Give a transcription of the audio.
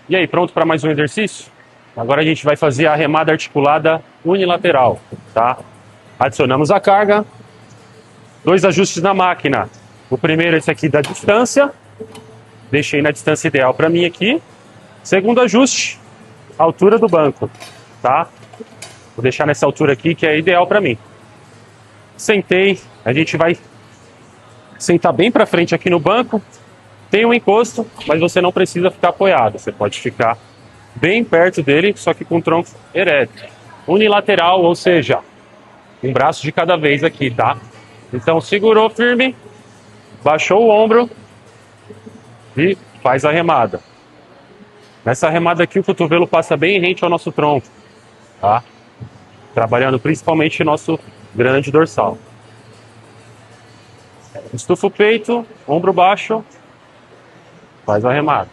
E aí, pronto para mais um exercício? Agora a gente vai fazer a remada articulada unilateral, tá? Adicionamos a carga, 2 ajustes na máquina. O primeiro, esse aqui da distância, deixei na distância ideal para mim aqui. Segundo ajuste, altura do banco, tá? Vou deixar nessa altura aqui que é ideal para mim. Sentei, a gente vai sentar bem para frente aqui no banco. Tem um encosto, mas você não precisa ficar apoiado. Você pode ficar bem perto dele, só que com o tronco ereto. Unilateral, ou seja, um braço de cada vez aqui, tá? Então segurou firme, baixou o ombro e faz a remada. Nessa remada aqui o cotovelo passa bem rente ao nosso tronco, tá? Trabalhando principalmente nosso grande dorsal. Estufa o peito, ombro baixo, faz a remada.